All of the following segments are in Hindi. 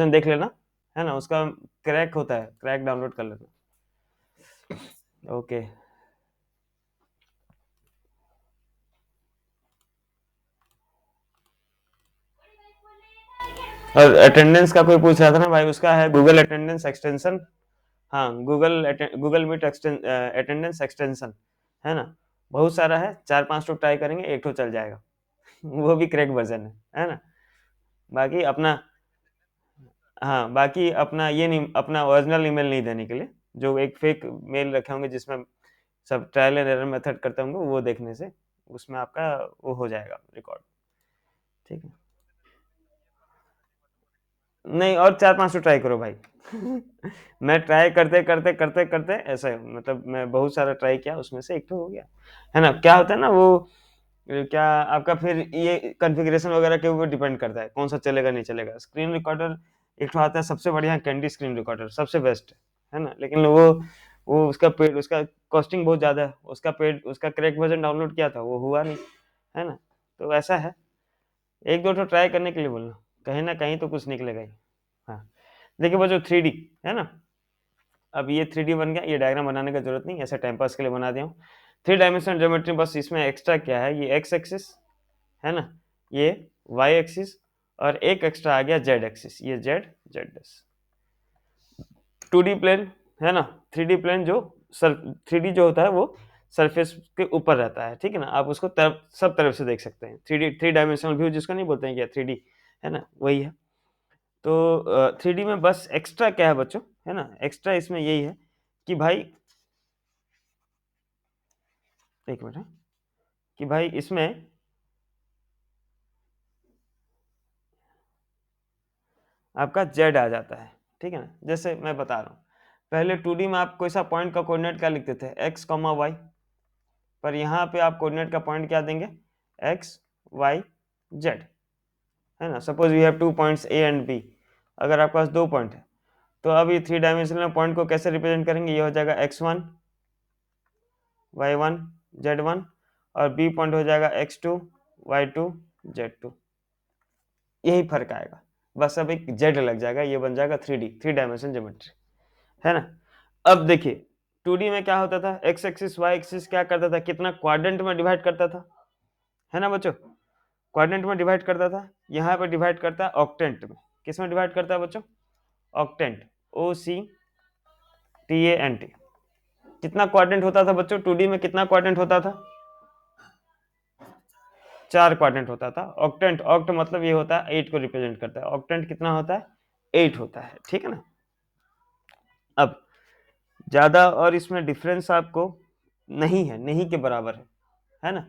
देख लेना, है ना, उसका क्रैक होता है, क्रैक डाउनलोड कर लेना। ओके। और अटेंडेंस का कोई पूछ रहा था ना भाई, उसका है गूगल अटेंडेंस एक्सटेंशन। हाँ, गूगल मीट अटेंडेंस एक्सटेंशन, है ना, बहुत सारा है, 4-5 तो ट्राई करेंगे, एक तो चल जाएगा। वो भी क्रैक वर्जन है ना। बाकी अपना, हाँ, बाकी अपना ये नहीं, अपना ओरिजिनल ईमेल नहीं देने के लिए, जो एक फेक मेल रखे होंगे जिसमें सब ट्रायल एंड एरर मेथड करते होंगे, वो देखने से उसमें आपका वो हो जाएगा रिकॉर्ड। ठीक है, नहीं, और 4-5 तो ट्राई करो भाई। मैं ट्राई करते करते करते करते ऐसा, मतलब मैं बहुत सारा ट्राई किया, उसमें से एक तो हो गया, है ना। क्या होता है ना वो, क्या आपका फिर ये कॉन्फ़िगरेशन वगैरह के ऊपर डिपेंड करता है कौन सा चलेगा नहीं चलेगा। स्क्रीन रिकॉर्डर एक तो आता है सबसे बढ़िया, कैंडी स्क्रीन रिकॉर्डर सबसे बेस्ट है ना, लेकिन वो उसका पेड, उसका कॉस्टिंग बहुत ज़्यादा है, उसका पेड, उसका क्रैक वर्जन डाउनलोड किया था, वो हुआ नहीं, है ना। तो ऐसा है, एक दो तो ट्राई करने के लिए बोलना, कहीं ना कहीं तो कुछ निकलेगा ही। हाँ, देखिए वो जो 3D है ना, अब ये 3D बन गया, ये डायग्राम बनाने का जरूरत नहीं, ऐसे टाइम पास के लिए बना दिया हूँ। 3 डायमेंशनल ज्योमेट्री, बस इसमें एक्स्ट्रा क्या है, ये एक्स एक्सिस है ना, ये वाई एक्सिस, और एक एक्स्ट्रा आ गया जेड एक्सिस, ये Z Z dash. 2D plane है ना, 3D प्लेन जो सर 3D जो होता है वो सरफेस के ऊपर रहता है, ठीक है ना, आप उसको सब तरफ से देख सकते हैं। 3 डायमेंशनल व्यू जिसको नहीं बोलते हैं क्या, 3D, है ना, वही है। तो 3D में बस एक्स्ट्रा क्या है बच्चों, है ना, एक्स्ट्रा इसमें यही है कि भाई, एक मिनट है, कि भाई इसमें आपका जेड आ जाता है, ठीक है ना। जैसे मैं बता रहा हूँ, पहले 2D में आप कोई सा पॉइंट का कोऑर्डिनेट क्या लिखते थे, एक्स कॉमा वाई, पर यहाँ पे आप कोऑर्डिनेट का पॉइंट क्या देंगे, एक्स वाई जेड, है ना। Suppose we have 2 points A and B, अगर आपके पास 2 पॉइंट है, तो अब ये 3 डायमेंशनल पॉइंट को कैसे रिप्रेजेंट करेंगे, ये हो जाएगा x1 y1 z1, और बी पॉइंट हो जाएगा x2 y2 z2। यही फर्क आएगा, बस अब एक जेड लग जाएगा, ये बन जाएगा 3 डायमेंशन ज्योमेट्री, है ना। अब देखिए 2D में क्या होता था, एक्स एक्सिस वाई एक्सिस क्या करता था, कितना क्वाड्रेंट में डिवाइड करता था, है ना बच्चों, क्वाड्रेंट में डिवाइड करता था। यहाँ पे डिवाइड करता है ऑक्टेंट में, किस में डिवाइड करता है बच्चों, ऑक्टेंट, OCTANT। कितना क्वाड्रेंट होता था बच्चों 2D में, कितना क्वाड्रेंट होता था, 4 क्वाड्रेंट होता था। ऑक्टेंट, ऑक्ट मतलब ये होता है 8 को रिप्रेजेंट करता है, ऑक्टेंट कितना होता है, 8 होता है, ठीक है ना। अब ज्यादा और इसमें डिफरेंस आपको नहीं है, नहीं के बराबर है ना।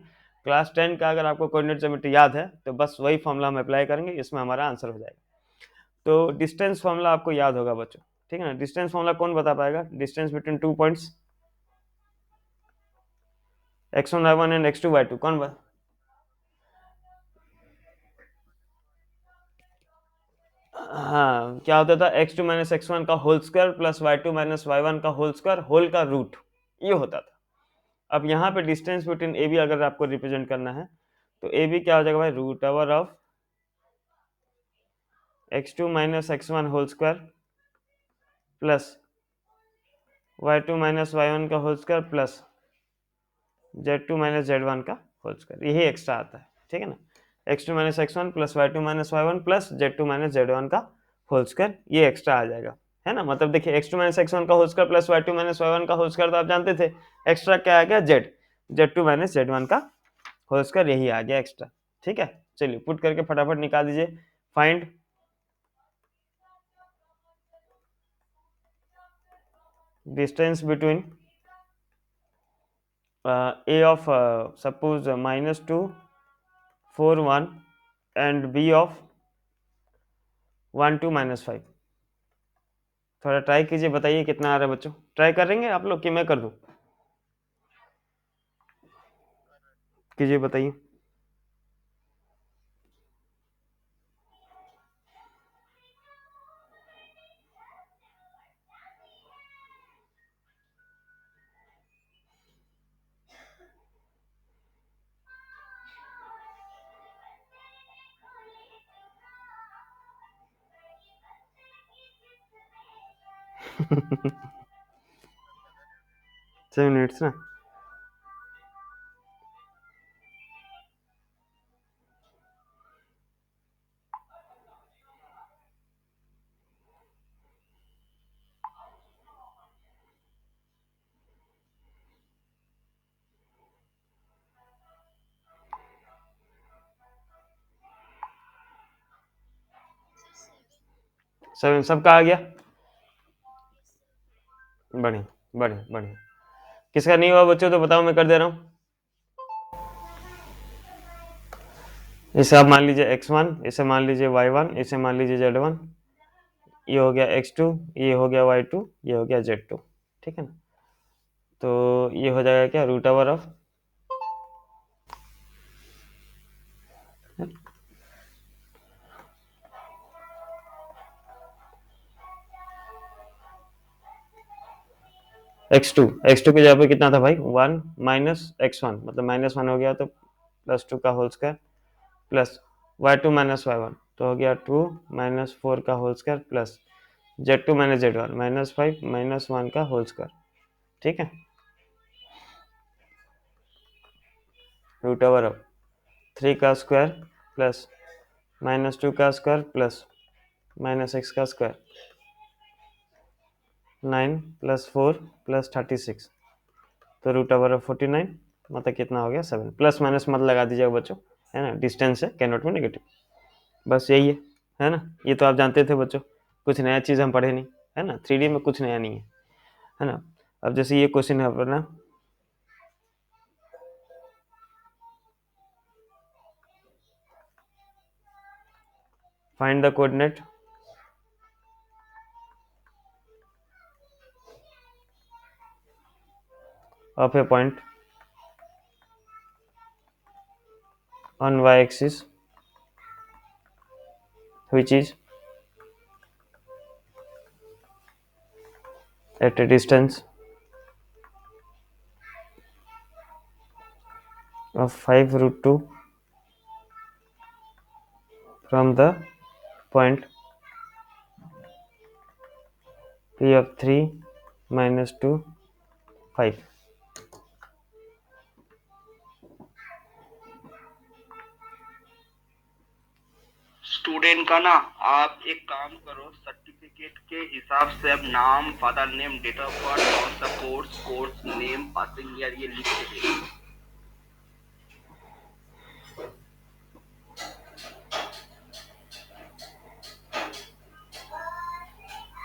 क्लास 10 का अगर आपको कोऑर्डिनेट ज्योमेट्री याद है तो बस वही फॉर्मूला हम अप्लाई करेंगे, इसमें हमारा आंसर हो जाएगा। तो डिस्टेंस फॉर्मूला आपको याद होगा बच्चों, ठीक है ना। डिस्टेंस फॉर्मूला कौन बता पाएगा, distance between 2 points x1 y1 and x2 y2, कौन बता, हाँ, क्या होता था, x2 माइनस x1 का whole square plus y2 minus y1 का होल स्क्वायर, होल का रूट, ये होता था। अब यहाँ पे डिस्टेंस बिटवीन ए बी अगर आपको रिप्रेजेंट करना है, तो ए बी क्या हो जाएगा भाई, root over of x2 minus x1 whole square plus y2 minus y1 का whole square plus z2 minus z1 का होल स्क्वायर, यही एक्स्ट्रा आता है, ठीक है ना। x2 minus x1 plus y2 minus y1 plus z2 minus z1 का होल स्क्वायर, ये एक्स्ट्रा आ जाएगा, है ना। मतलब देखिए x2 माइनस x1 का whole square plus y2 minus y1 का होल स्क्वायर तो आप जानते थे, एक्स्ट्रा क्या आ गया, z2 माइनस z1 का होल स्क्वायर, यही आ गया एक्स्ट्रा, ठीक है। चलिए पुट करके फटाफट निकाल दीजिए, find distance between a of suppose -2 4 1 and b of 1 2 -5। थोड़ा ट्राई कीजिए, बताइए कितना आ रहा है बच्चों, ट्राई करेंगे आप लोग कि मैं कर दूं, कीजिए बताइए। 7 मिनट्स ना। सेवन सबका आ गया। बढ़िया बढ़िया बढ़िया। किसका नहीं हुआ बच्चों तो बताओ, मैं कर दे रहा हूँ। इसे आप मान लीजिए x1, इसे मान लीजिए y1, इसे मान लीजिए z1, ये हो गया x2, ये हो गया y2, ये हो गया z2। ठीक है ना। तो ये हो जाएगा क्या, root over of x2। x2 की जगह पे कितना था भाई, 1 माइनस x1, मतलब -1 हो गया, तो +2 का whole square plus y2 minus y1, तो हो गया 2 माइनस 4 का whole square plus z2 minus z1 -5 -1 का होल स्क्वायर। ठीक है, रूट ओवर ऑफ 3 का स्क्वायर प्लस -2 का स्क्वायर प्लस -x का स्क्वायर, 9 प्लस 4 प्लस 36, तो रूट ओवर ऑफ 49, मतलब कितना हो गया 7। प्लस माइनस मत लगा दीजिएगा बच्चों, है ना, डिस्टेंस है, कैन नॉट बी नेगेटिव। बस यही है ना। ये तो आप जानते थे बच्चों, कुछ नया चीज़ हम पढ़े नहीं, है ना, 3D में कुछ नया नहीं है ना। अब जैसे ये क्वेश्चन है अपना, find the coordinate of A point on y-axis which is at a distance of 5 root 2 from the point P of 3 minus 2 5। Student का ना, आप एक काम करो, सर्टिफिकेट के हिसाब से अब नाम, father name, date of birth, कौन सा course, course name, passing year, ये लिख के दे।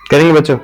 करेंगे बच्चों।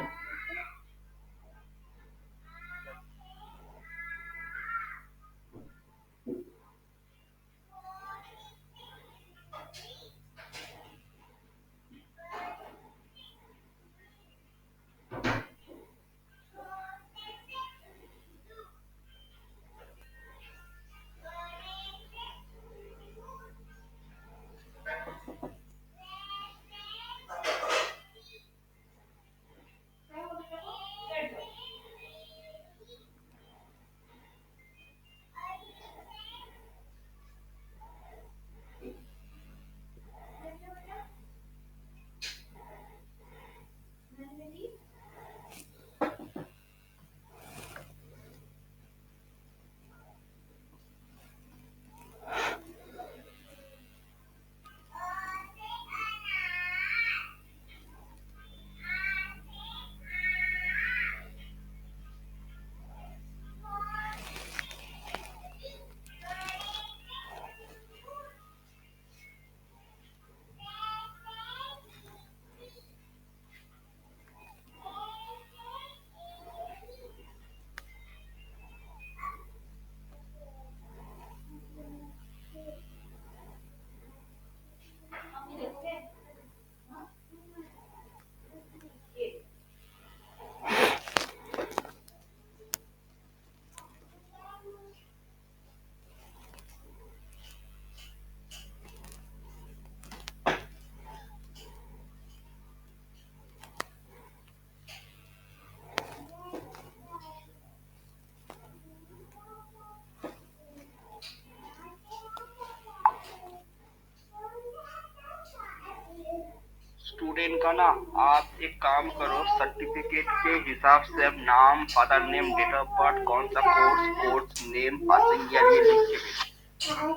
का ना आप एक काम करो, सर्टिफिकेट के हिसाब से अब नाम, father name, date of birth, कौन सा कोर्स नेम, पासिंग ईयर, ये लिख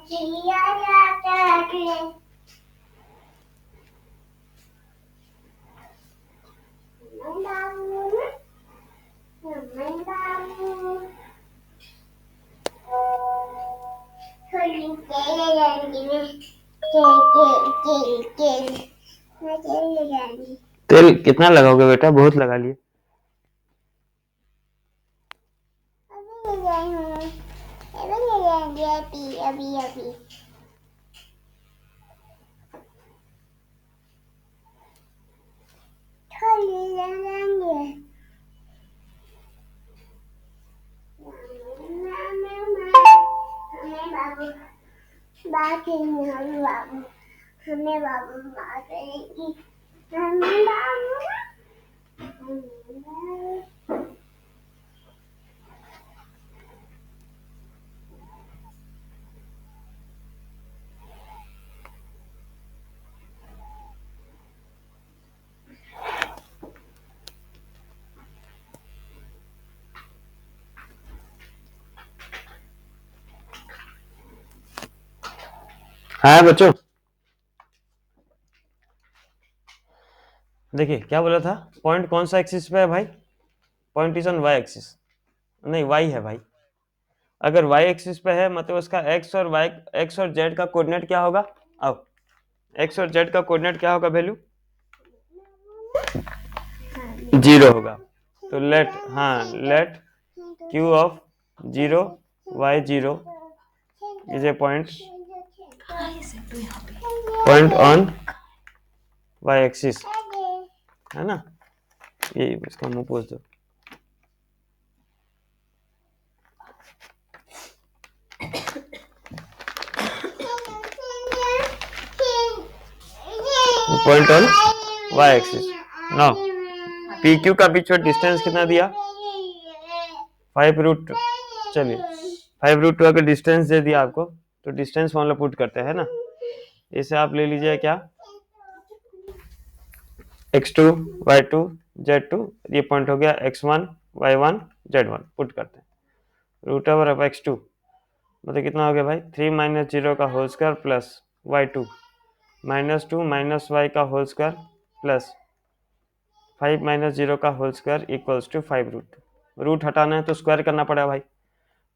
के भेजो। तेल कितना लगाओगे बेटा? बहुत लगा लिए। अभी हमें बाबू बात करेगी। हाँ बच्चों, देखिए क्या बोला था। पॉइंट कौन सा एक्सिस पे है भाई? Point is on Y axis. नहीं, वाई है भाई। अगर वाई एक्सिस पे है मतलब उसका एक्स और जेड का कोऑर्डिनेट क्या होगा? आओ, एक्स और जेड का कोऑर्डिनेट क्या होगा? वैल्यू 0 होगा। तो let Q of 0 y 0 is a point on y axis, है ना? ये इसका मुंह पोछ दो। Point on y axis. Now P Q का बीच में डिस्टेंस कितना दिया? 5√2। चलिए 5√2 अगर डिस्टेंस दे दिया आपको तो डिस्टेंस फॉर्मूला पुट करते हैं ना। इसे आप ले लीजिए क्या, x2 y2 z2, ये पॉइंट हो गया x1 y1 z1। पुट करते हैं √x2 मतलब कितना हो गया भाई? 3 - 0 का whole square plus y2 -2 - y का होल स्क्वायर प्लस 5 - 0 का whole square equals to 5√2। Root हटाना है तो स्क्वायर करना पड़ा भाई।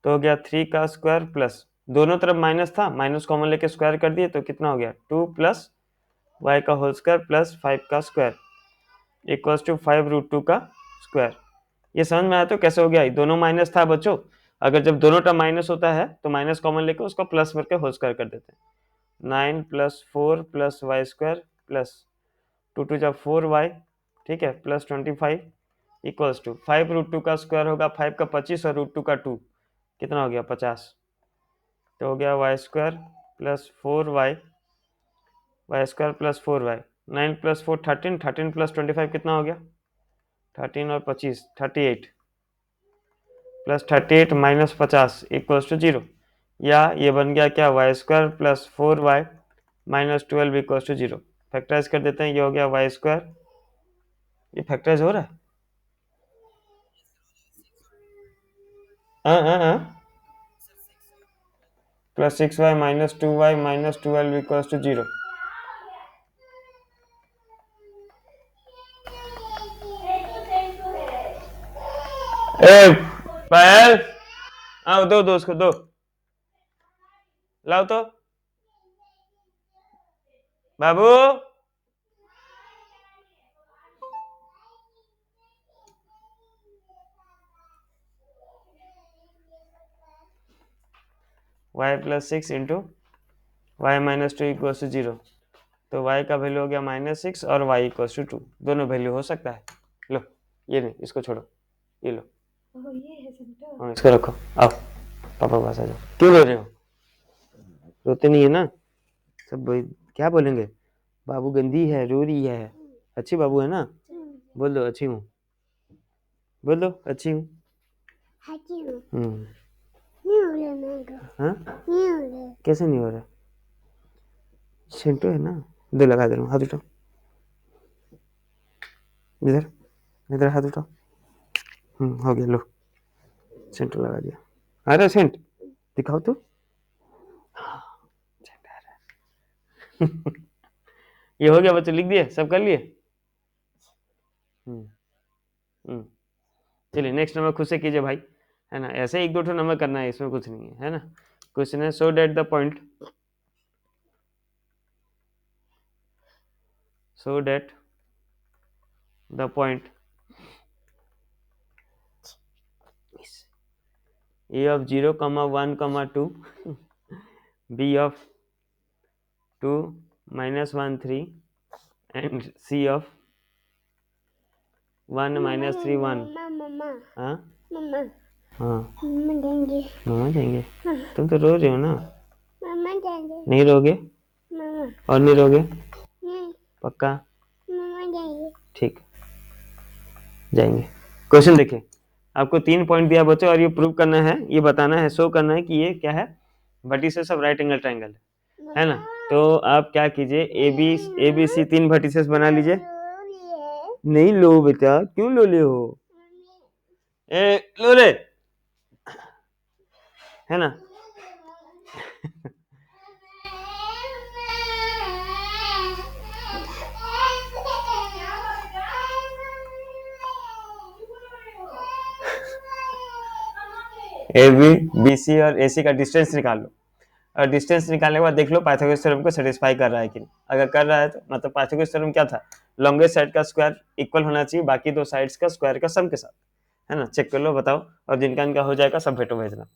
तो हो गया 3 का स्क्वायर प्लस, दोनों तरफ माइनस था, माइनस कॉमन लेके स्क्वायर कर दिए तो कितना हो गया? 2 + y का होल स्क्वायर प्लस 5 का स्क्वायर इक्वल्स टू 5√2 का स्क्वायर। ये समझ में आया? तो कैसे हो गया? दोनों माइनस था बच्चों। अगर जब दोनों टर्म माइनस होता है तो माइनस कॉमन लेके उसको प्लस करके होल स्क्वायर कर देते हैं। 9 + 4 + y² प्लस 2 × 2 = 4y, ठीक है, प्लस 25 इक्वल्स टू 5√2 का स्क्वायर होगा 5 का 25 और √2 का 2, कितना हो गया? 50। तो हो गया y² plus 4y, y² plus 4y। 9 + 4 13, 13 + 25 कितना हो गया? 13 और 25 38, प्लस 38 - 50 इक्वल्स टू 0। या ये बन गया क्या? y² plus 4y - 12 equals to 0। Factorise कर देते हैं, ये हो गया y², ये फैक्टराइज हो रहा है। Plus 6y - 2y - 12 equals to 0। ए पायल, आओ दो उसको दो, लाओ तो बाबू। y + 6 into y - 2 equals to 0। तो y का वैल्यू हो गया -6 और y इक्वल्स टू 2। दोनों वैल्यू हो सकता है। लो, ये नहीं, इसको छोड़ो, ये लो। ये है सिंटो। हाँ, इसको रखो। आओ पापा के पास आ जाओ। क्यों रो रहे हो? रोते नहीं है ना सब? क्या बोलेंगे? बाबू गंदी है, रो रही है। अच्छी बाबू है ना? बोल दो अच्छी हूँ, बोल दो अच्छी हूँ। हाँ, कैसे नहीं हो रहा? सेंटो है ना? दो लगा दे रहा हूँ, हाथ उठाओ। इधर इधर हाथ उठाओ। हो गया, लो सेंटर लगा दिया। आ रहा है सेंट, दिखाओ तो। सेंट आ रहा है। ये हो गया बच्चों, लिख दिए, सब कर लिए। हम्म हम्म। चलिए नेक्स्ट नंबर खुद से कीजिए भाई, है ना, ऐसे एक दो ठो नंबर करना है, इसमें कुछ नहीं है ना। क्वेश्चन है, so that the point, so that the point is a of 0 comma 1 comma 2, b of 2 minus 1 3, and c of 1 minus 3 1। मम्मा हाँ मम्मा हाँ मम्मा देंगे मम्मा देंगे। तुम तो रो रहे हो ना, मम्मा देंगे नहीं रोगे? मम्मा और नहीं रोगे? नहीं पक्का? मम्मा देंगे। ठीक, जाएंगे। क्वेश्चन देखिए, आपको 3 पॉइंट दिया बच्चों, और ये प्रूव करना है, ये बताना है, शो करना है कि ये क्या है, vertices of right angle triangle है ना। तो आप क्या कीजिए, ए बी सी 3 वर्टिसेस बना लीजिए। नहीं लो बेटा, क्यों लो ले हो? ए लो रे, है ना। ए बी बी सी और ए सी का डिस्टेंस निकाल लो, और डिस्टेंस निकालने के बाद देख लो पाइथागोरस थ्योरम को सेटिस्फाई कर रहा है कि नहीं। अगर कर रहा है तो मतलब पाइथागोरस थ्योरम क्या था, लॉन्गेस्ट साइड का स्क्वायर इक्वल होना चाहिए बाकी दो साइड्स का स्क्वायर का सम के साथ, है ना। चेक कर लो, बताओ, और जिनका इनका हो जाएगा सब भेटो भेजना।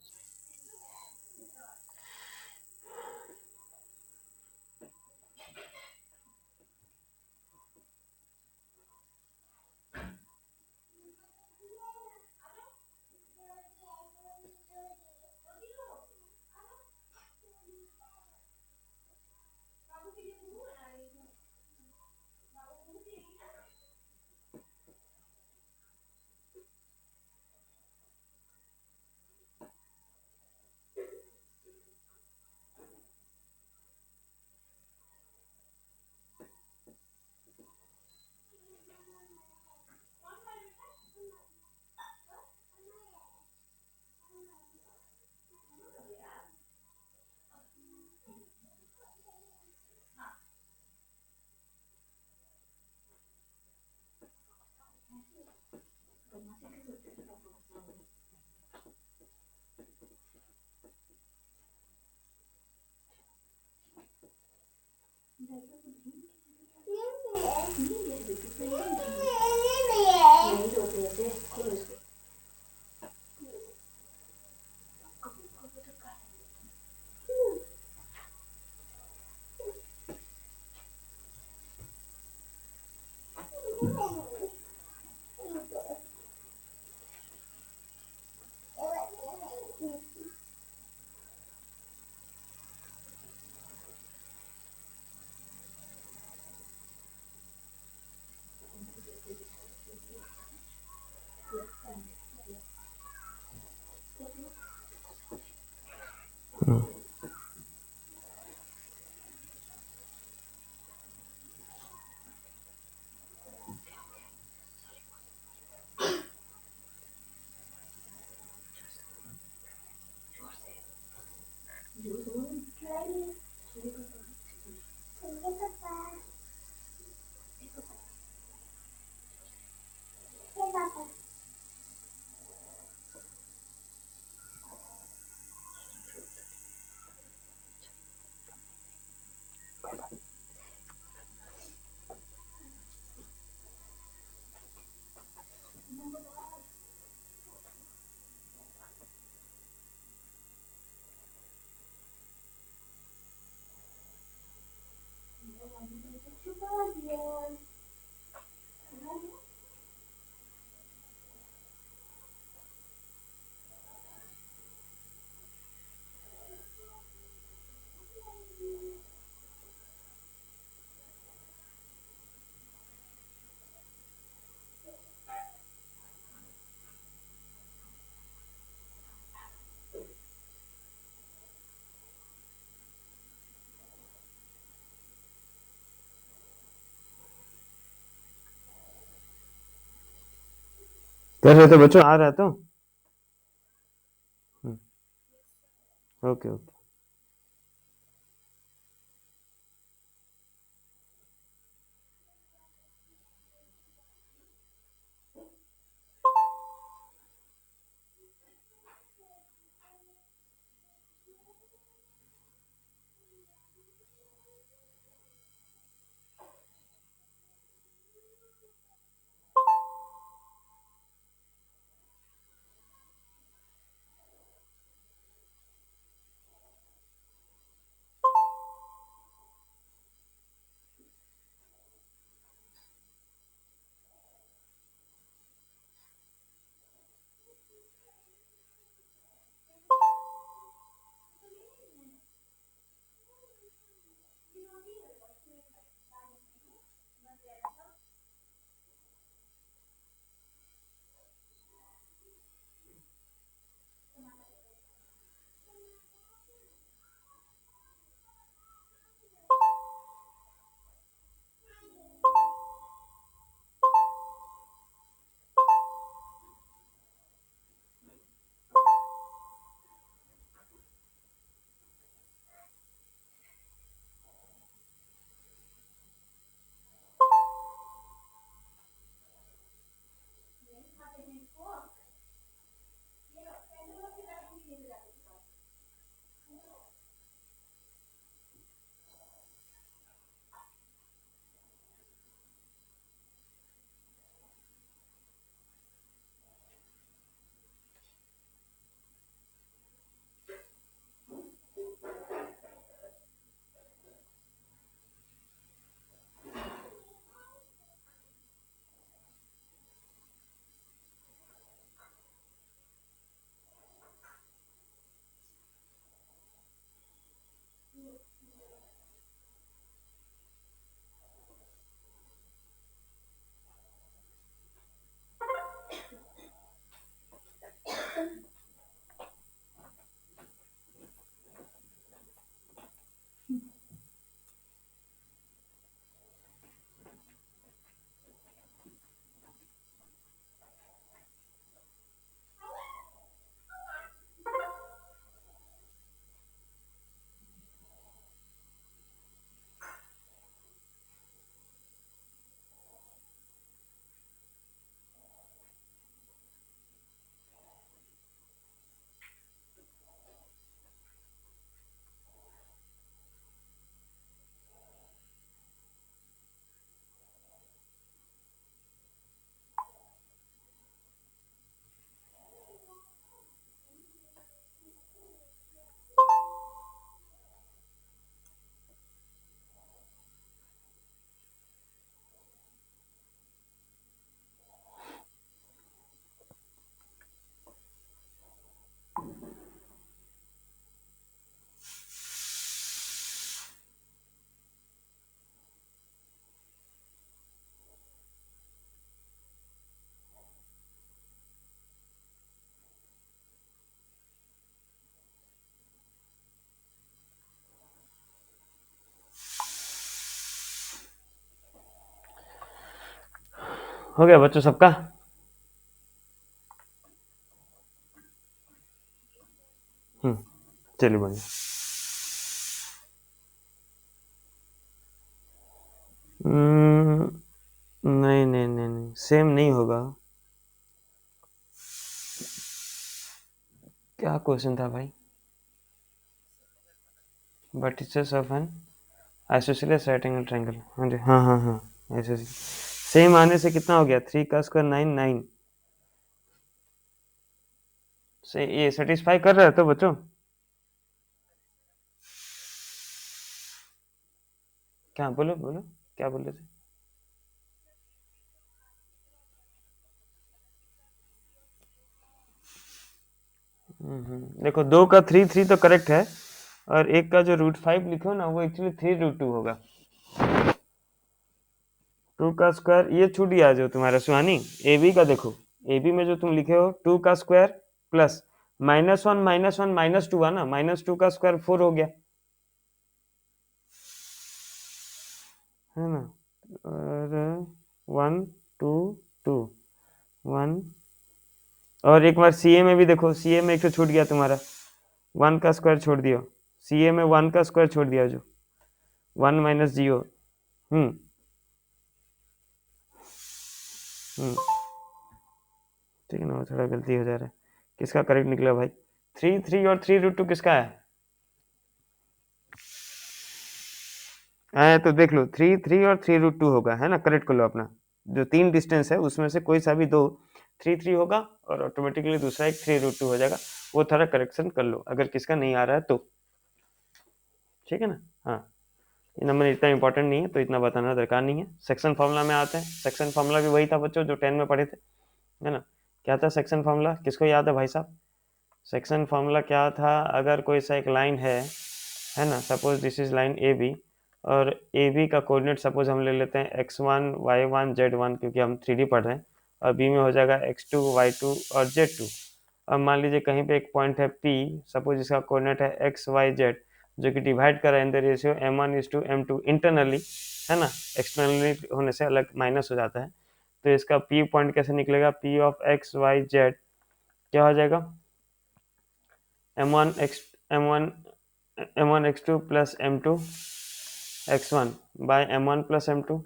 कर रहे थे बच्चों, आ रहा है तो ओके ओके। हो गया बच्चों सबका? चलिए बढ़िया। नहीं नहीं नहीं नहीं, सेम नहीं होगा। क्या क्वेश्चन था भाई? Vertices of N isosceles right angle triangle. हाँ जी, हाँ हाँ हाँ, ऐसे सेम आने से कितना हो गया? 3 का स्क्वायर 9 9 से। ये सेटिस्फाई कर रहा है तो बच्चों? क्या बोलो बोलो, क्या बोल रहे थे? देखो, 2 का 3 3 तो करेक्ट है, और एक का जो √5 लिखो ना, वो एक्चुअली 3√2 होगा। 2 का स्क्वायर ये छूट गया जो तुम्हारा सुहानी। ए बी का देखो, ए बी में जो तुम लिखे हो 2 का स्क्वायर प्लस -1 -1 -2 है ना, -2 का स्क्वायर 4 हो गया, है ना। और 1 2 2 1 और एक बार सीए में भी देखो, सीए में एक तो छूट गया तुम्हारा, 1 का स्क्वायर छोड़ दियो, सीए में 1 का स्क्वायर छोड़ दिया, जो 1 माइनस जीरो। हम्म हम्म ठीक है ना, वो थोड़ा गलती हो जा रहा है। किसका करेक्ट निकला भाई? 3 और 3√2 किसका है तो देख लो, 3 और 3√2 होगा, है ना, करेक्ट कर लो अपना। जो 3 डिस्टेंस है उसमें से कोई सा भी दो 3 होगा, और ऑटोमेटिकली दूसरा एक 3√2 हो जाएगा। वो थोड़ा करेक्शन कर लो अगर किसका नहीं आ रहा है तो, ठीक है ना। हाँ, ये नंबर इतना इंपॉर्टेंट नहीं है तो इतना बताना दरकार नहीं है। सेक्शन फार्मूला में आते हैं। सेक्शन फार्मूला भी वही था बच्चों जो 10 में पढ़े थे, है ना। क्या था सेक्शन फार्मूला, किसको याद है भाई साहब? सेक्शन फार्मूला क्या था? अगर कोई सा एक लाइन है ना, suppose this is line A B, और ए बी का कोऑर्डिनेट सपोज हम ले लेते हैं x1 y1 z1, क्योंकि हम 3D पढ़ रहे हैं, और बी में हो जाएगा x2 y2 और z2। अब मान लीजिए कहीं पे एक पॉइंट है P, सपोज इसका कोऑर्डिनेट है x y z, जो कि डिवाइड कर रहा है in the ratio m1:m2 internally, है ना। एक्सटर्नली होने से अलग माइनस हो जाता है। तो इसका P पॉइंट कैसे निकलेगा? P of x y z क्या हो जाएगा? m1 x2 plus m2 x1 by m1 plus m2,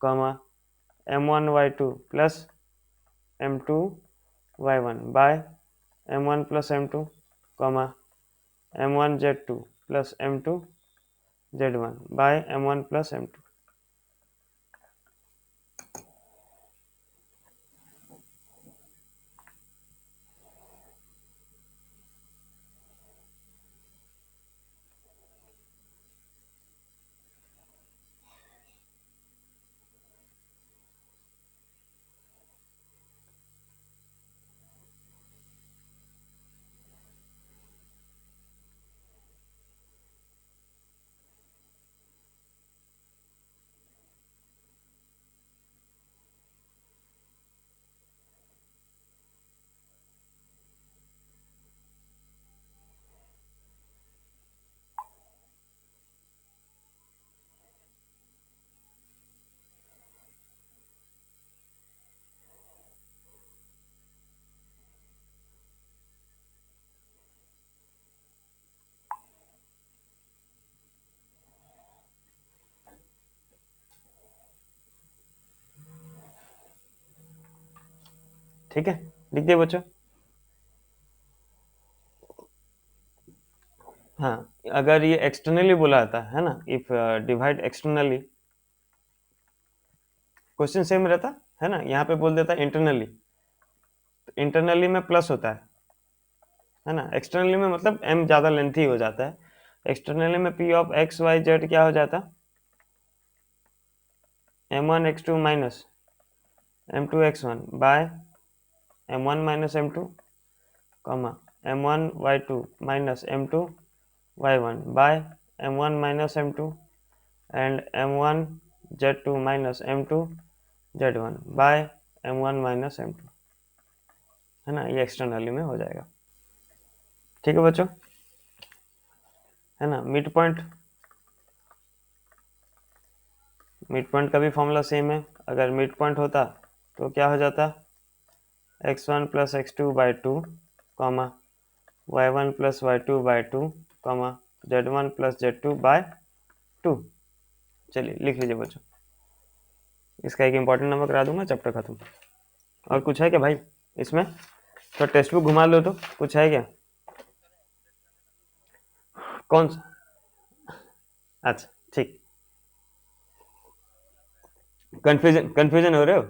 comma m1 y2 plus m2 y1 by m1 plus m2, comma m1 z2 plus m2 z1 by m1 plus m2। ठीक है, लिख दिए बच्चों? हाँ, अगर ये एक्सटर्नली बोला जाता है ना, if divide externally, question same रहता है ना, यहाँ पे बोल देता इंटरनली, तो इंटरनली में प्लस होता है ना। एक्सटर्नली में मतलब m ज़्यादा लेंथी हो जाता है। एक्सटर्नली में p of x y z क्या हो जाता? m1 x2 minus m2 x1 by m1 minus m2, comma m1 y2 minus m2 y1 by m1 minus m2 and m1 z2 minus m2 z1 by m1 minus m2, है ना। ये एक्सटर्नली में हो जाएगा, ठीक है बच्चों, है ना। मिड पॉइंट, मिड पॉइंट का भी फॉर्मूला सेम है। अगर मिड पॉइंट होता तो क्या हो जाता? x1 plus x2 by two, comma y1 plus y2 by two, comma z1 plus z2 by 2। चलिए लिख लीजिए बच्चों, इसका एक इंपॉर्टेंट नंबर करा दूंगा, चैप्टर खत्म। और कुछ है क्या भाई इसमें? तो टेक्स्ट बुक घुमा लो, तो कुछ है क्या? कौन सा? अच्छा ठीक, कंफ्यूजन कंफ्यूजन हो रहे हो?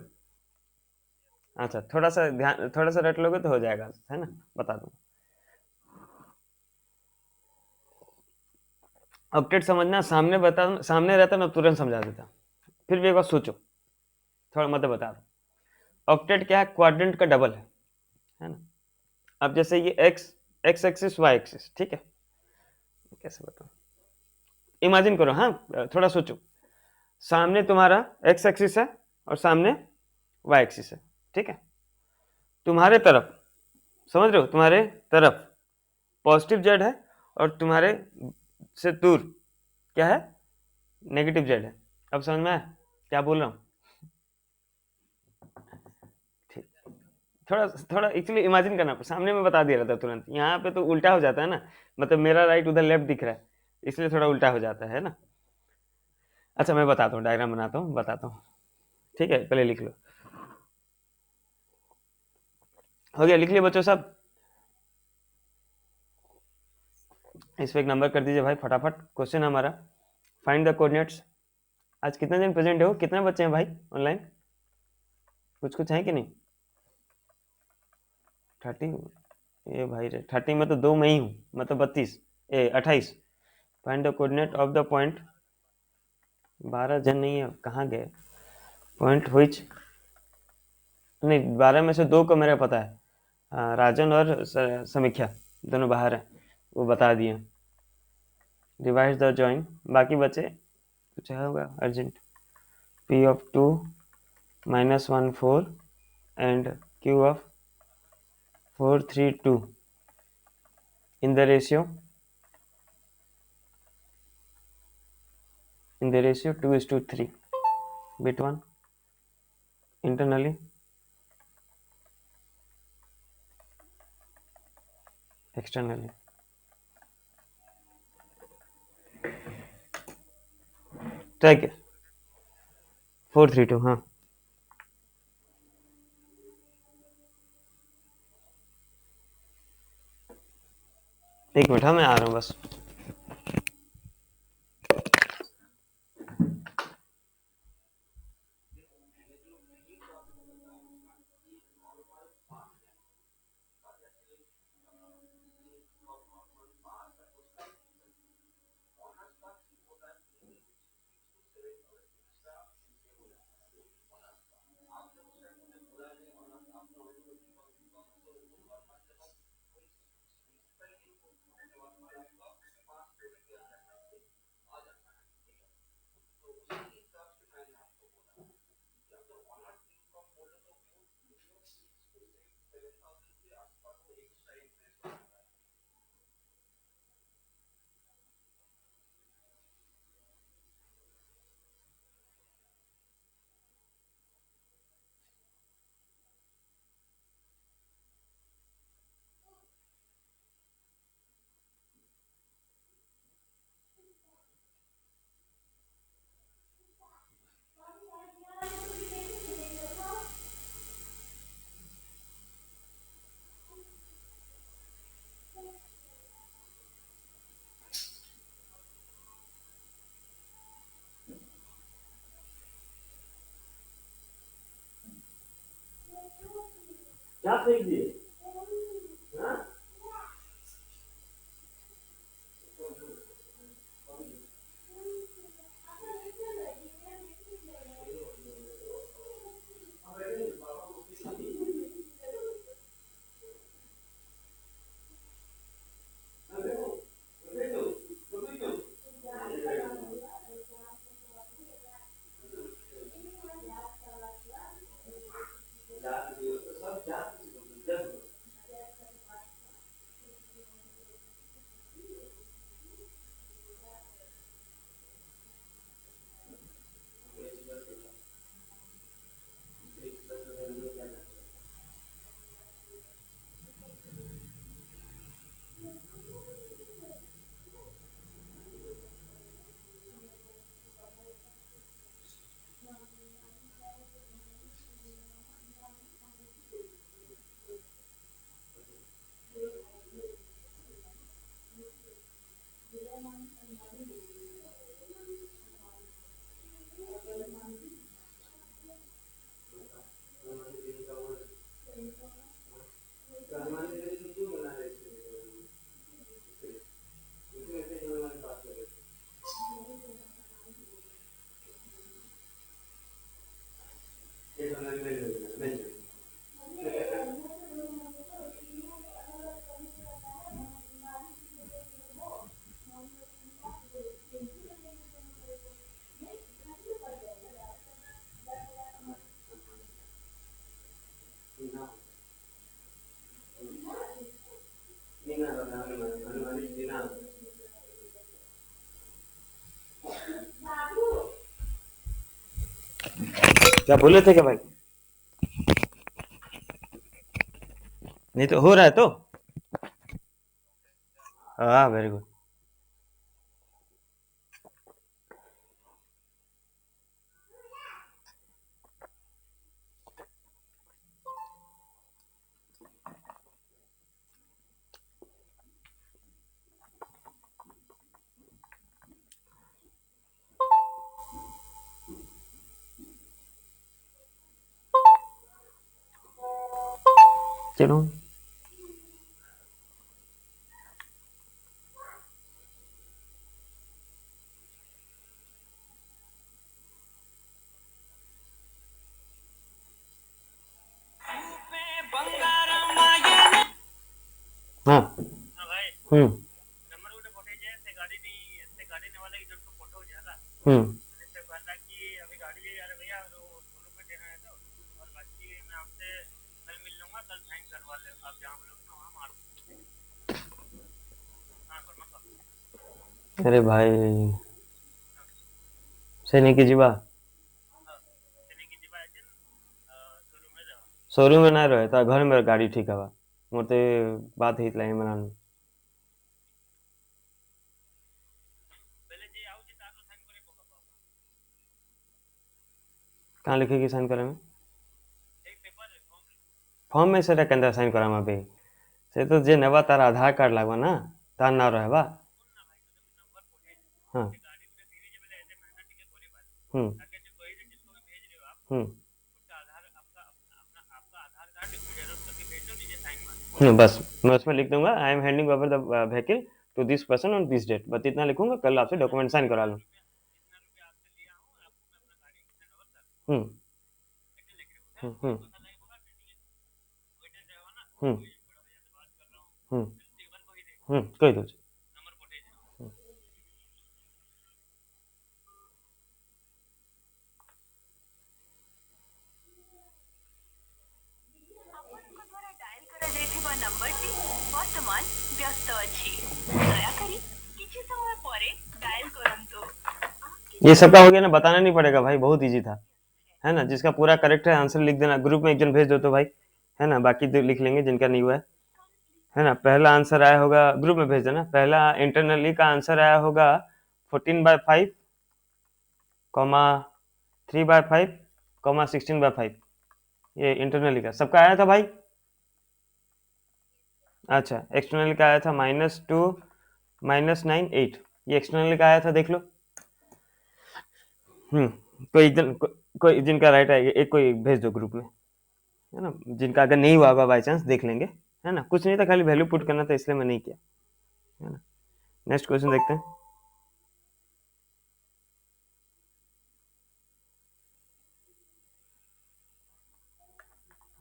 अच्छा, थोड़ा सा ध्यान, थोड़ा सा रट लोगे तो हो जाएगा, है ना, बता दूंगा। ऑक्टेट समझना, सामने बता, सामने रहता ना तुरंत समझा देता, फिर भी एक बार सोचो, थोड़ा मतलब बता दो। ऑक्टेट क्या है? क्वाड्रेंट का डबल है ना। अब जैसे ये एक्स एक्सिस वाई एक्सिस, ठीक है, कैसे बताऊं, इमेजिन करो, हाँ, थोड़ा सोचो। सामने तुम्हारा एक्स एक्सिस है और सामने वाई एक्सिस है, ठीक है। तुम्हारे तरफ, समझ रहे हो, तुम्हारे तरफ पॉजिटिव जेड है, और तुम्हारे से दूर क्या है? नेगेटिव जेड है। अब समझ में आया क्या बोल रहा हूँ? ठीक, थोड़ा थोड़ा एक्चुअली इमेजिन करना, सामने में बता दिया रहता तुरंत, यहाँ पे तो उल्टा हो जाता है ना, मतलब मेरा राइट उधर लेफ्ट दिख रहा है, इसलिए थोड़ा उल्टा हो जाता है ना। अच्छा मैं बताता हूँ, डायग्राम बनाता हूँ, बताता हूँ, ठीक है, पहले लिख लो। हो गया, लिख लिया बच्चों सब? इस पे एक नंबर कर दीजिए भाई फटाफट। क्वेश्चन हमारा, फाइंड द कोऑर्डिनेट्स। आज कितने दिन प्रेजेंट हो, कितने बच्चे हैं भाई ऑनलाइन? कुछ कुछ है कि नहीं? 30? ये भाई रे, 30 में तो 2 मैं ही हूँ, मतलब 32, 28। Find the coordinate of the point, 12 जन नहीं है, कहाँ गए? पॉइंट विच, नहीं 12 में से 2 को मेरा पता है, राजन और समीक्षा दोनों बाहर हैं, वो बता दिए। रिवाइज द जॉइन, बाकी बचे कुछ है होगा urgent. P of 2 -1 4 and Q of 4 3 2 in the ratio 2:3, bit 1 internally, externally। ठीक है, 4 3 2, हाँ। एक मिनट, हाँ मैं आ रहा हूँ बस। क्या फेंक दिए? क्या बोले थे क्या भाई? नहीं तो हो रहा है तो हाँ वेरी गुड। चलो हाँ हम्म हम्म अरे भाई से नहीं कीजिए शोरूम में ना रहे तो घर में गाड़ी ठीक है मोटे बात ही लाइन बनाने कहाँ लिखेगी साइन करे में फॉर्म में से केंद्र साइन करा अभी से तो जे नवा तार आधार कार्ड लगवा ना तार ना रहे हाँ हम्म हम्म बस मैं उसमें लिख दूंगा I am handing over the vehicle to this person on this date बस इतना लिखूंगा कल आपसे डॉक्यूमेंट साइन करा लूँ हम्म हम्म हम्म हम्म कही दो ये सबका हो गया ना बताना नहीं पड़ेगा भाई बहुत इजी था है ना जिसका पूरा करेक्ट है आंसर लिख देना ग्रुप में एक जन भेज दो तो भाई है ना बाकी तो लिख लेंगे जिनका नहीं हुआ है ना पहला आंसर आया होगा ग्रुप में भेज देना पहला इंटरनली का आंसर आया होगा 14/5 कॉमा 3/5 कॉमा 16/5 ये इंटरनली का सबका आया था भाई अच्छा एक्सटर्नल का आया था -2 -9 8 ये एक्सटर्नल का आया था देख लो कोई कोई जिनका राइट आएगा एक कोई भेज दो ग्रुप में है ना जिनका अगर नहीं हुआ होगा बाई चांस देख लेंगे है ना कुछ नहीं था खाली वैल्यू पुट करना था इसलिए मैं नहीं किया है ना नेक्स्ट क्वेश्चन देखते हैं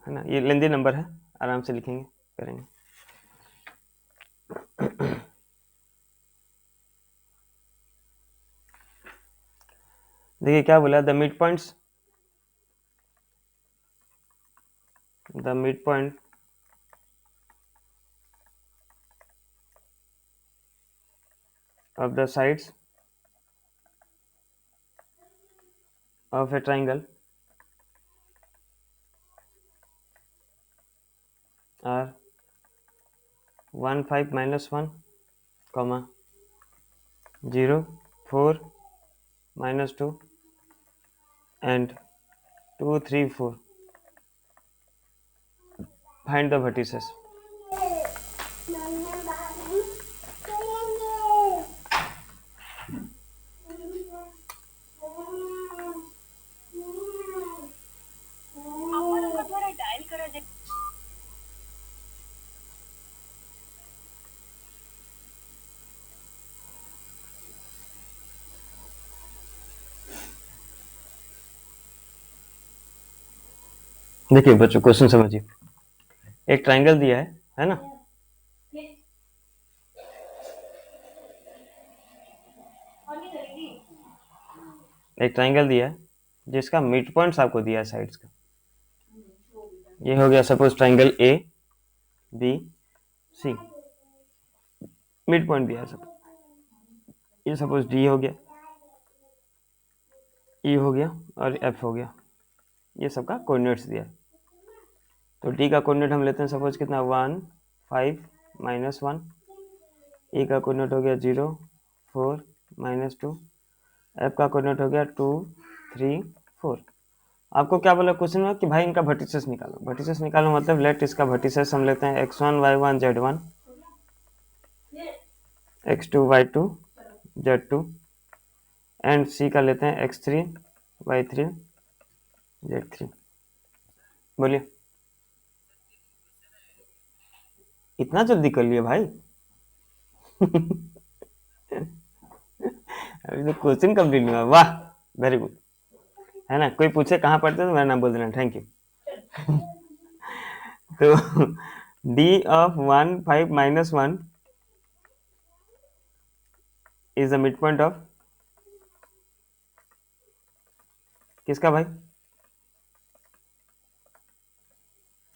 है ना ये लेंदी नंबर है आराम से लिखेंगे करेंगे देखिए क्या बोला the mid point of the sides of a triangle are 1 5 -1 comma 0 4 -2 and 2 3 4 find the vertices देखिए बच्चों क्वेश्चन समझिए एक ट्राइंगल दिया है ना एक ट्राइंगल दिया है जिसका मिड पॉइंट्स आपको दिया है साइड्स का ये हो गया suppose triangle A B C mid point दिया है सब ये सपोज डी हो गया ई हो गया और एफ हो गया ये सबका कोऑर्डिनेट्स दिया है तो डी का कोऑर्डिनेट हम लेते हैं सपोज कितना 1 5 -1, ई का कोऑर्डिनेट हो गया 0 4 -2, एफ का कोऑर्डिनेट हो गया 2 3 4। आपको क्या बोला क्वेश्चन में कि भाई इनका वर्टिसेस निकालो। वर्टिसेस निकालो मतलब लेट इसका वर्टिसेस हम लेते हैं x1 y1 z1 x2 y2 z2 and सी का लेते हैं x3 y3 z3। बोलिए, इतना जल्दी कर लिए भाई? अभी तो क्वेश्चन कंप्लीट नहीं हुआ। वाह, वेरी गुड, है ना। कोई पूछे कहाँ पढ़ते तो मेरा नाम बोल देना। Thank you. तो d of 1 5 -1 is the midpoint of किसका भाई?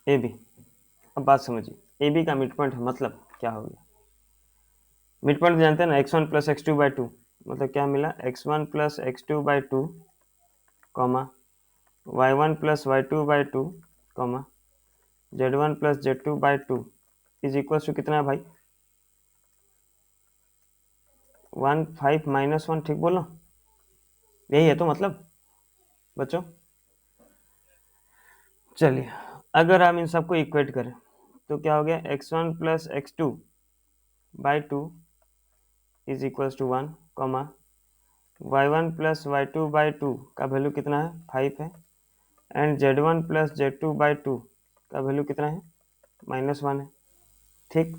A B. अब बात समझिए, ए बी का मिड पॉइंट मतलब क्या हो गया? मिड पॉइंट जानते हैं ना, x1 + x2/2 मतलब क्या मिला? x1 + x2/2 comma y1 + y2/2 comma z1 + z2/2 is equal to कितना है भाई? 1 5 -1, ठीक बोलो? यही है तो मतलब बच्चों। चलिए, अगर हम इन सबको इक्वेट करें तो क्या हो गया? x1 + x2/2 is equal to 1 comma y1 + y2/2 का वैल्यू कितना है? 5 है। एंड z1 + z2/2 का वैल्यू कितना है? -1 है। ठीक,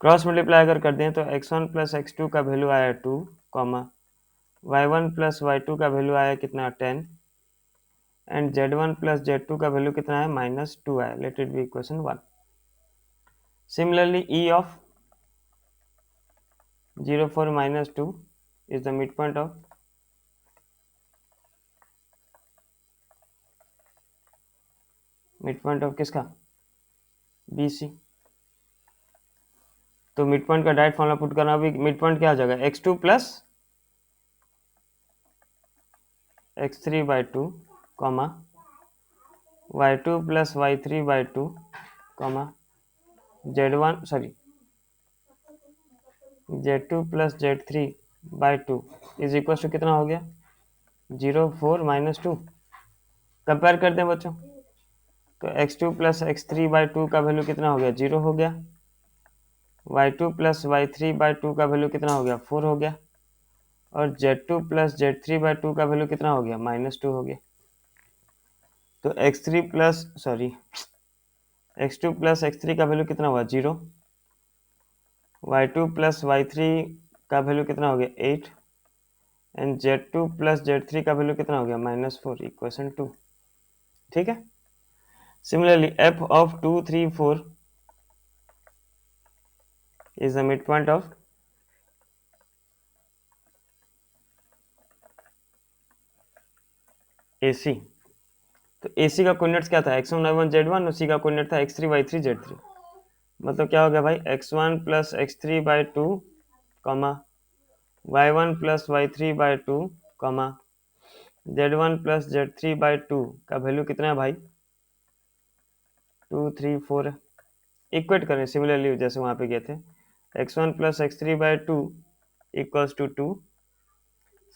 क्रॉस मल्टीप्लाई अगर कर दें तो x1 + x2 का वैल्यू आया 2 कॉमा y1 + y2 का वैल्यू आया कितना? 10 एंड z1 + z2 का वैल्यू कितना है? -2 आया। Let it be equation 1। Similarly e of 0 4 -2 is the midpoint of किसका? BC। तो मिड पॉइंट का डायरेक्ट फॉर्मूला पुट करना, अभी मिड पॉइंट क्या आ जाएगा? x2 + x3/2 comma y2 + y3/2 comma z1 sorry z2 + z3/2 is equal to कितना हो गया? 0 4 -2। कंपेयर कर दें बच्चों तो x2 + x3/2 का वैल्यू कितना हो गया? 0 हो गया। y2 + y3/2 का वैल्यू कितना हो गया? 4 हो गया। और z2 + z3/2 का वैल्यू कितना हो गया? -2 हो गया। तो x2 + x3 का वैल्यू कितना हुआ? 0। y2 + y3 का वैल्यू कितना हो गया? 8 एंड z2 + z3 का वैल्यू कितना हो गया? -4 इक्वेशन 2। ठीक है। Similarly f of 2 3 4 is the midpoint of AC। तो AC का कोऑर्डिनेट्स क्या था? x1 y1 z1 और C का कोऑर्डिनेट था x3 y3 z3। मतलब क्या हो गया भाई? x1 + x3/2 comma y1 + y3/2 comma z1 + z3/2 का वैल्यू कितना है भाई? 2 3 4 है। इक्वेट करें सिमिलरली जैसे वहां पे गए थे, x1 + x3/2 इक्वल्स टू 2।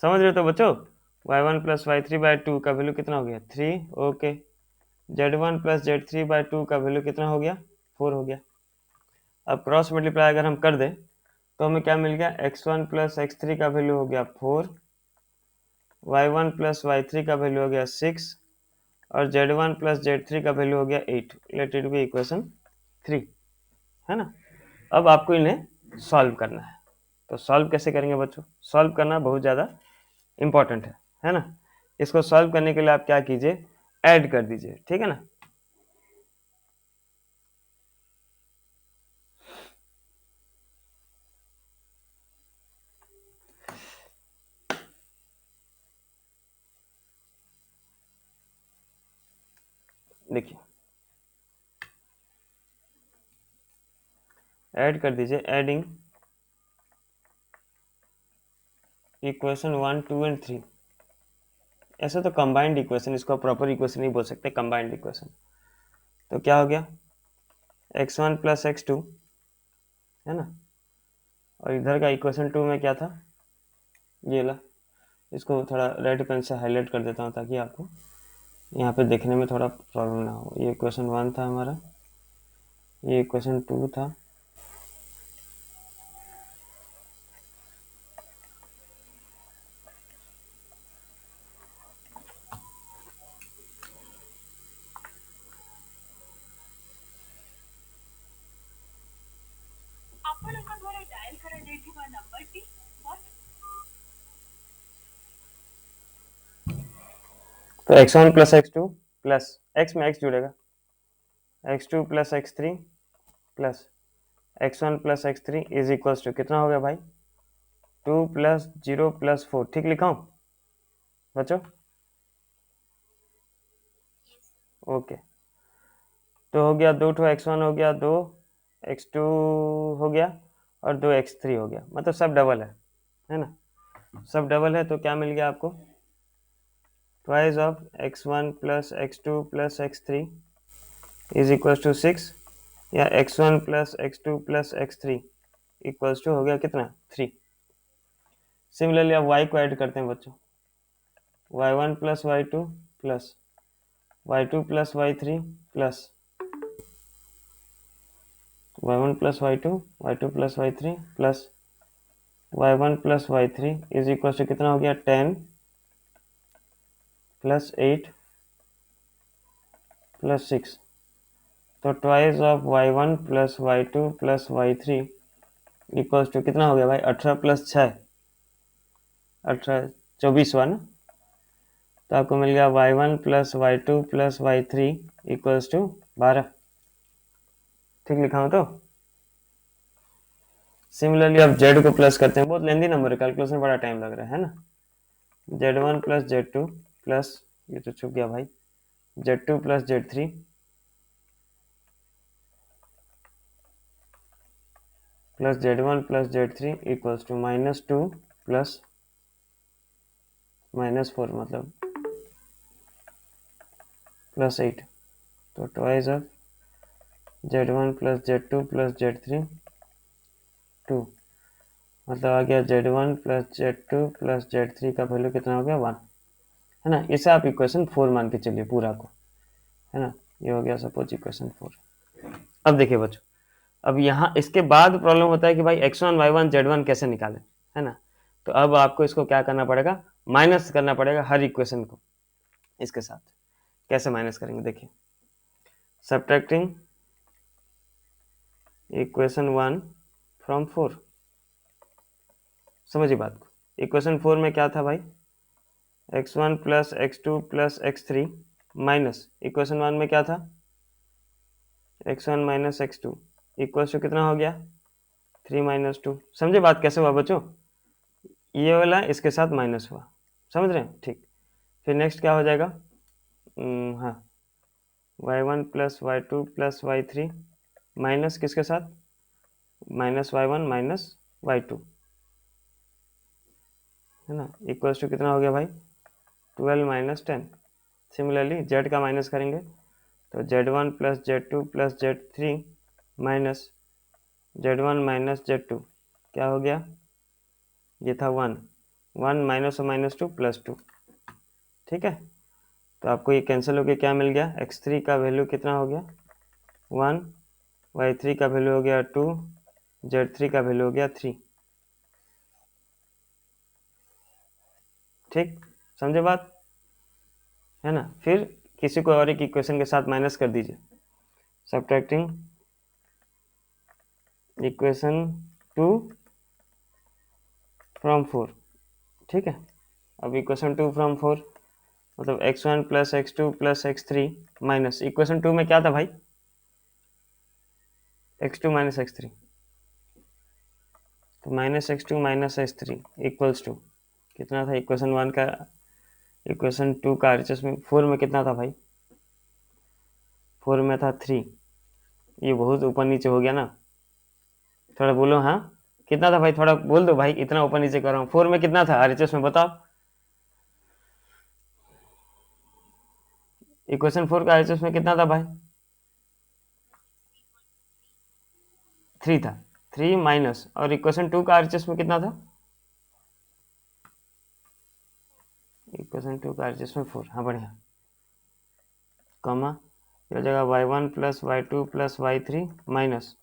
समझ रहे हो तो बच्चों? y1 + y3/2 का वैल्यू कितना हो गया? 3। ओके, z1 + z3/2 का वैल्यू कितना हो गया? 4 हो गया। अब क्रॉस मल्टीप्लाई अगर हम कर दें तो हमें क्या मिल गया? x1 + x3 का वैल्यू हो गया 4, y1 + y3 का वैल्यू हो गया 6 और z1 + z3 का वैल्यू हो गया 8। लेट इट बी इक्वेशन 3, है ना। अब आपको इन्हें सॉल्व करना है। तो सॉल्व कैसे करेंगे बच्चों? सॉल्व करना बहुत ज़्यादा इंपॉर्टेंट है ना। इसको सॉल्व करने के लिए आप क्या कीजिए? ऐड कर दीजिए, ठीक है ना। देखिए, ऐड कर दीजिए। Adding equation 1 2 and 3। ऐसे तो कंबाइंड इक्वेशन, इसको प्रॉपर इक्वेशन नहीं बोल सकते, कंबाइंड इक्वेशन। तो क्या हो गया, x1 प्लस x2, है ना। और इधर का इक्वेशन 2 में क्या था, ये ला, इसको थोड़ा रेड पेन से हाईलाइट कर देता हूँ ताकि आपको यहाँ पे देखने में थोड़ा प्रॉब्लम ना हो। ये इक्वेशन 1 था हमारा, ये इक्वेशन 2 था, तो x1 plus x2 plus x में x जुड़ेगा, x2 plus x3 plus x1 plus x3 is equals to कितना हो गया भाई, 2 प्लस 0 प्लस 4। ठीक लिखा हूँ बच्चों, ओके। तो हो गया 2 x1 हो गया, 2 x2 हो गया और 2 x3 हो गया, मतलब सब डबल है ना, सब डबल है। तो क्या मिल गया आपको, twice of x1 plus x2 plus x3 is equals to 6, या x1 plus x2 plus x3 equals to हो गया कितना, 3। सिमिलरली अब y को ऐड करते हैं बच्चों, y1 plus y2 plus y2 plus y3 plus y1 plus y2, y2 plus y3 plus y1 plus y3 is equal to कितना हो गया, 10 प्लस 8 प्लस 6। तो twice of y1 plus y2 plus y3 equals to कितना हो गया भाई, 18 प्लस 6, 18, 24 हुआ ना। तो आपको मिल गया y1 plus y2 plus y3 equals to 12। ठीक लिखा हूँ तो। सिमिलरली अब z को प्लस करते हैं, बहुत लेंदी नंबर है, कैलकुलेशन बड़ा टाइम लग रहा है ना। z1 प्लस z2 प्लस, ये तो छुप गया भाई, z2 plus z3 plus z1 plus z3 equals to -2 plus -4, मतलब प्लस 8। तो twice of z1 plus z2 plus z3 2, मतलब आ गया z1 plus z2 plus z3 का वैल्यू कितना हो गया, 1, है ना। इसे आप इक्वेशन 4 मान के चलिए पूरा को, है ना। ये हो गया सपोज इक्वेशन 4। अब देखिए बच्चों, अब यहाँ इसके बाद प्रॉब्लम होता है कि भाई x1 y1 z1 कैसे निकालें, है ना। तो अब आपको इसको क्या करना पड़ेगा, माइनस करना पड़ेगा हर इक्वेशन को इसके साथ। कैसे माइनस करेंगे, देखिए, सब्ट्रैक्टिंग इक्वेशन 1 फ्रॉम 4। समझिए बात को, इक्वेशन 4 में क्या था भाई, x1 plus x2 plus x3 minus equation 1 में क्या था, x1 minus x2 equals to कितना हो गया, 3 माइनस 2। समझे बात कैसे हुआ बच्चों, ये वाला इसके साथ माइनस हुआ, समझ रहे हैं, ठीक। फिर नेक्स्ट क्या हो जाएगा, हाँ, y1 plus y2 plus y3 minus किसके साथ, माइनस y1 माइनस y2, है ना, इक्वल्स टू कितना हो गया भाई, 12 माइनस 10। सिमिलरली z का माइनस करेंगे तो z1 plus z2 plus z3 minus z1 minus z2 क्या हो गया, ये था 1, 1 माइनस और माइनस 2 प्लस 2। ठीक है, तो आपको ये कैंसिल होकर क्या मिल गया, x3 का वैल्यू कितना हो गया, 1, y3 का वैल्यू हो गया 2, z3 का वैल्यू हो गया 3। ठीक, समझे बात, है ना। फिर किसी को और एक इक्वेशन के साथ माइनस कर दीजिए, सब्ट्रैक्टिंग इक्वेशन 2 फ्रॉम 4। ठीक है, अब इक्वेशन 2 फ्रॉम 4 मतलब x1 plus x2 plus x3 minus equation 2 में क्या था भाई, x2 माइनस x3, तो minus x2 minus x3 equals to कितना था, इक्वेशन 1 का, इक्वेशन 2 का आरएचएस में 4 में कितना था भाई, 4 में था 3। ये बहुत ऊपर नीचे हो गया ना, थोड़ा बोलो, हाँ कितना था भाई, थोड़ा बोल दो भाई, इतना ऊपर नीचे कर रहा हूँ। 4 में कितना था आरएचएस में, बताओ। इक्वेशन 4 का आरएचएस में कितना था भाई, 3 था, 3 माइनस, और इक्वेशन 2 का आरएचएस में कितना था? इक्वेशन 2 का आरएचएस में 4। हाँ बढ़िया, कॉमा, ये हो जाएगा y1 plus y2 plus y3 minus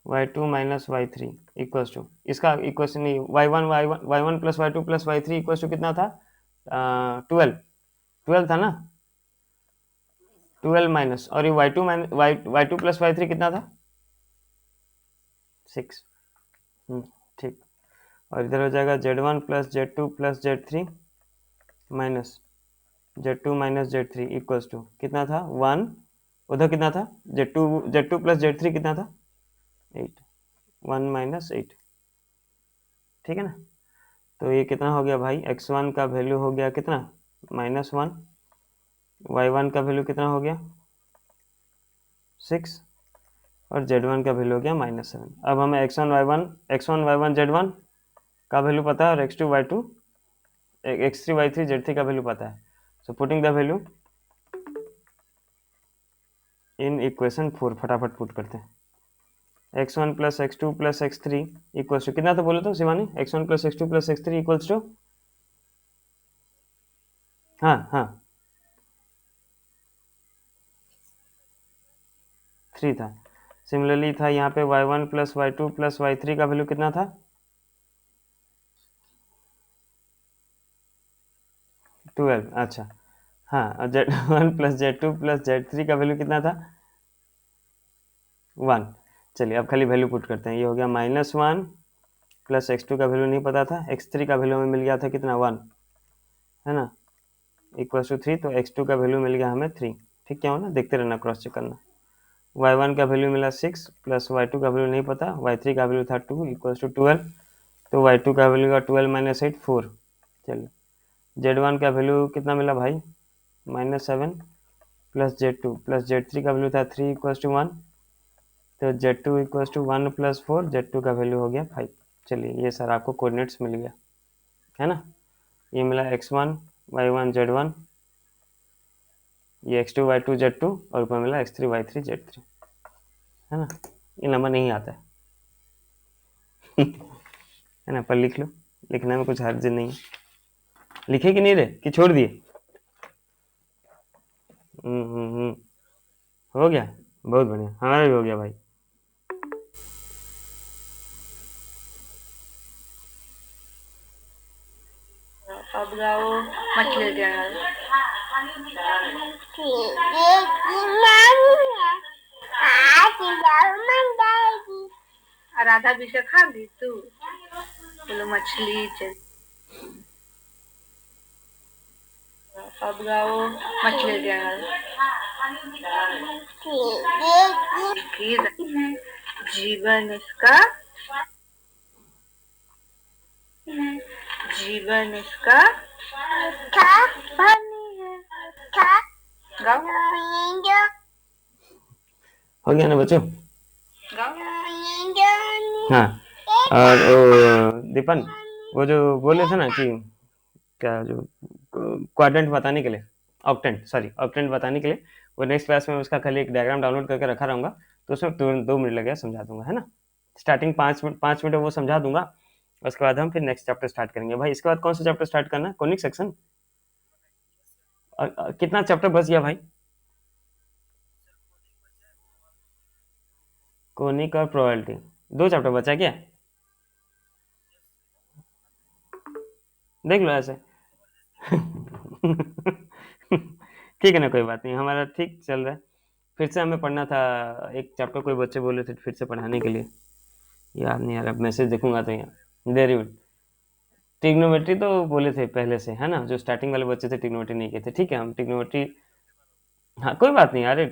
y2 minus y3 equals to, इसका इक्वेशन नहीं, y1 plus y2 plus y3 equals to कितना था? 12, 12 था ना, 12 माइनस, और ये y2 प्लस y3 कितना था? 6। ठीक, और इधर हो जाएगा z1 plus z2 plus z3 minus z2 minus z3 equals to कितना था? 1, उधर कितना था? z2 प्लस z3 कितना था? 8, 1 माइनस 8। ठीक है ना, तो ये कितना हो गया भाई? x1 का वैल्यू हो गया कितना? -1, y1 का वैल्यू कितना हो गया? 6, और z1 का वैल्यू हो गया -7। अब हमें x1 y1 z1 का वैल्यू पता है, और x2 y2 x3 y3 z3 का वैल्यू पता है। So putting the value in equation 4, फटाफट पुट करते हैं। x1 plus x2 plus x3 equals to कितना था बोले तो Shivani? x1 plus x2 plus x3 equals to, हाँ हाँ, 3 था। सिमिलरली था यहाँ पे y1 plus y2 plus y3 का वैल्यू कितना था? 12। अच्छा, हाँ, और z1 plus z2 plus z3 का वैल्यू कितना था? 1। चलिए अब खाली वैल्यू पुट करते हैं। ये हो गया -1 प्लस x2 का वैल्यू नहीं पता था, x3 का वैल्यू हमें मिल गया था कितना? 1, है ना, इक्वल्स टू 3। तो x2 का वैल्यू मिल गया हमें 3। ठीक, क्या हो ना, देखते रहना, क्रॉस चेक करना। y1 का वैल्यू मिला 6 प्लस y2 का वैल्यू नहीं पता, y3 का वैल्यू था 2 इक्वल्स टू 12। तो y2 का वैल्यू का 12 माइनस 8 4। चलिए, z1 का वैल्यू कितना मिला भाई? -7 प्लस z3 का वैल्यू था 3 इक्वल्स टू 1। तो z2 equals to 1 plus 4, z2 का वैल्यू हो गया 5। चलिए, ये सर आपको कोऑर्डिनेट्स मिल गया, है ना। ये मिला x1 y1 z1, ये x2 y2 z2, और ऊपर मिला x3 y3 z3, है ना। ये नंबर नहीं आता है ना, पर लिख लो, लिखने में कुछ हर्ज नहीं है। लिखे कि नहीं रे, कि छोड़ दिए? हो गया, बहुत बढ़िया, हमारा भी हो गया भाई। अब गाओ मछली जंगल। राधा भी से खा ली तू, बोलो मछली चल। अब गाओ मछली जंगल। जीवन इसका, जीवन इसका पानी है। गाओ, हो गया ना बच्चों? गाओ। हाँ, और वो दीपन, वो जो बोले थे ना कि क्या, जो क्वाड्रेंट बताने के लिए, ऑक्टेंट बताने के लिए, वो नेक्स्ट क्लास में उसका खाली एक डायग्राम डाउनलोड करके रखा रहूँगा, तो उसमें 2 मिनट लगेगा, समझा दूंगा, है ना। स्टार्टिंग 5 मिनट वो समझा दूंगा, उसके बाद हम फिर नेक्स्ट चैप्टर स्टार्ट करेंगे। भाई इसके बाद कौन सा चैप्टर स्टार्ट करना है? Conic section. और कितना चैप्टर बच गया भाई? कोनिक और प्रोबेबिलिटी, 2 चैप्टर बचा क्या? देख लो ऐसे। ठीक है ना, कोई बात नहीं, हमारा ठीक चल रहा है। फिर से हमें पढ़ना था एक चैप्टर, कोई बच्चे बोले थे फिर से पढ़ाने के लिए, याद नहीं आ रहा, मैसेज देखूंगा तो यहाँ डेरिवेटिव। ट्रिग्नोमेट्री तो बोले थे पहले से, है ना, जो स्टार्टिंग वाले बच्चे थे ट्रिग्नोमेट्री नहीं किए थे। ठीक है, हम ट्रिग्नोमेट्री, हाँ कोई बात नहीं यार,